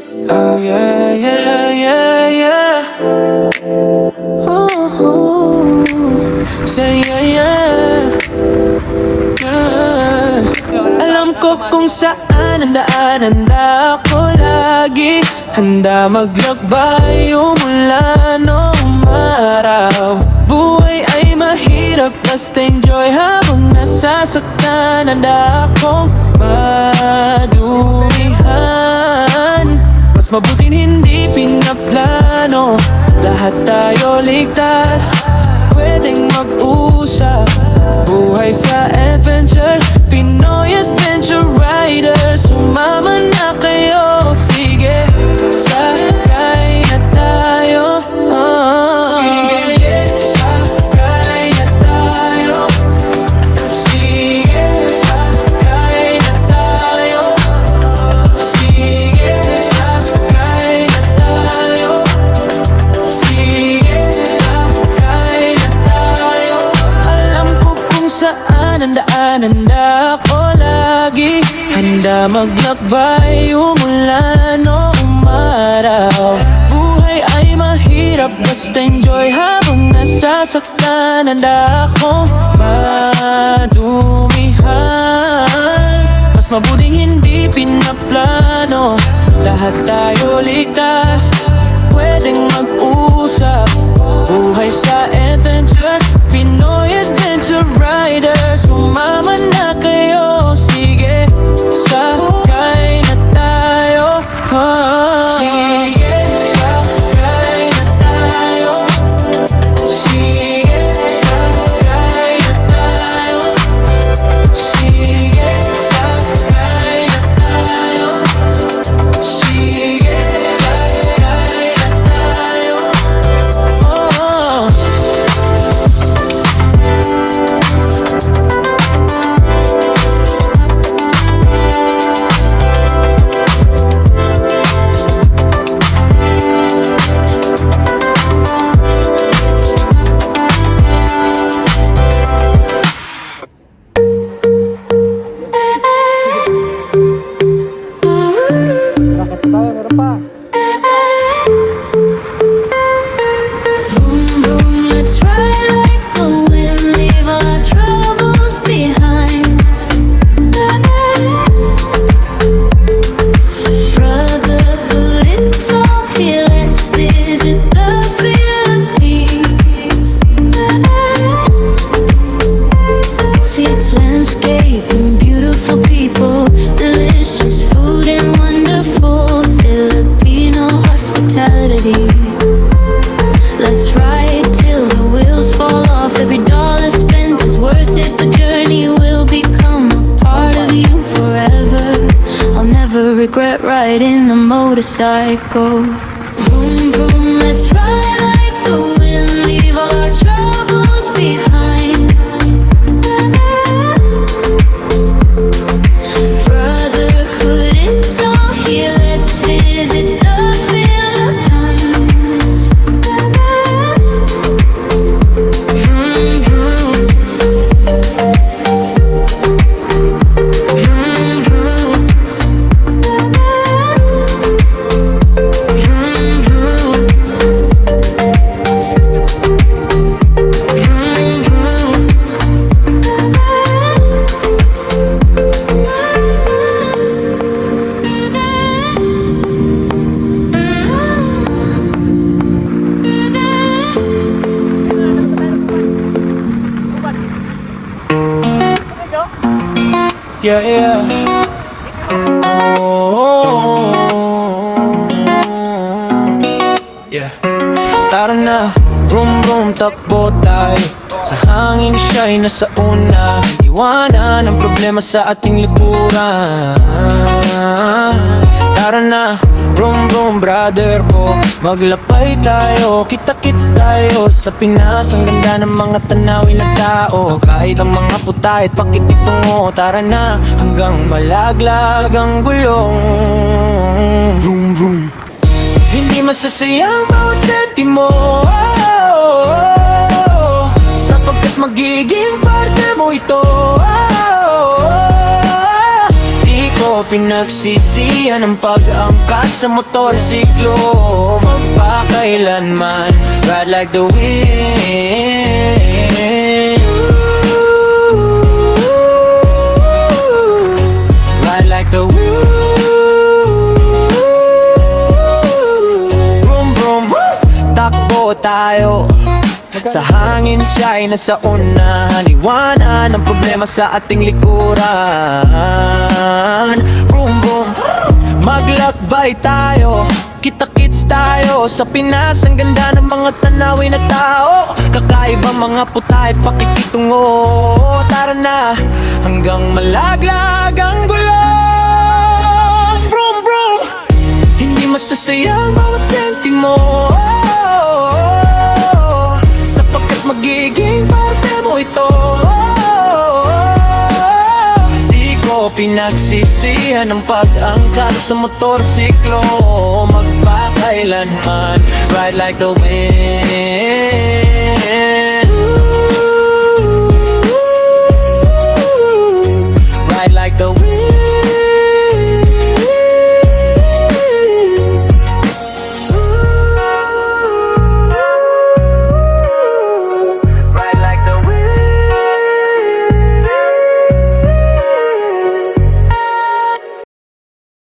Oh yeah, yeah, yeah, yeah. Ooh, say yeah, yeah, yeah. Alam ko kung saan ang daan, handa ako lagi. Handa maglakbay umula noong araw. Buhay ay mahirap, basta enjoy habang nasasaktan. Handa akong madumihan. Mas mabuting hindi pinaplano, lahat tayo ligtas, pwedeng mag-usap. Buhay sa adventure, Pinoy Adventure Riders. Sumama na kayo, sige, sakay na tayo. Sige, sakay na tayo. Sige, sakay na tayo. Sige, sakay na tayo. Sige, sakay na tayo. Alam ko kung saan ang daan, handa ako lagi. Handa maglakbay umula noong araw. Buhay ay mahirap, basta enjoy habang nasasaktan. Handa akong madumihan. Mas mabuting hindi pinaplano, lahat tayo ligtas, pwedeng mag-usap. Buhay sa adventure, Pinoy Adventure Riders. Sumama na kayo, sige, sakay na tayo. Sige, sakay na tayo. Sige, sakay na tayo. Sige, sakay na tayo. Sige, sakay na tayo. Raket tayo, meron pa. Vroom, vroom, let's ride like the wind, leave all our troubles behind. Brotherhood, it's all here, let's visit the Philippines. See its landscape and beautiful people, delicious food and wonderful Filipino hospitality. Let's ride till the wheels fall off. Every dollar spent is worth it. The journey will become a part of you forever. I'll never regret riding a motorcycle. Vroom, vroom, let's ride like the wind, leave all our troubles behind. Brotherhood, it's all here, let's visit the Philippines. Vroom, vroom. Vroom, vroom. Vroom, vroom. Vroom, vroom. Yeah, yeah. Oh, yeah. Tara na, vroom vroom, takbo tayo. Sa hangin siya'y nasa una. Iwanan ang problema sa ating likuran. Tara na, vroom vroom, brother ko. Maglapay tayo, kita-kits tayo. Sa Pinas, ang ganda ng mga tanawin na tao. Kahit ang mga puta at pakititungo. Tara na, hanggang malaglag ang gulong. Vroom vroom. Hindi masasayang bawat sentimo, sapagkat magiging parte mo ito. Di ko pinagsisihan ang pag-angkas sa motorsiklo magpakailanman. Ride like the wind, ride like the wind. Vroom vroom, takbo tayo sa hangin, siya'y nasa unahan. Iwanan ang problema sa ating likuran. Vroom vroom, maglakbay tayo, kita-kits tayo sa Pinas. Ang ganda ng mga tanawin na tao, kakaibang mga putahe, pakikitungo. Tara na, hanggang malaglag ang gulong. Vroom vroom, hindi masasayang bawat sentimo, sapagkat magiging parte mo ito. Di ko pinagsisihan ang pag-angkas sa motorsiklo magpakailanman. Ride like the wind,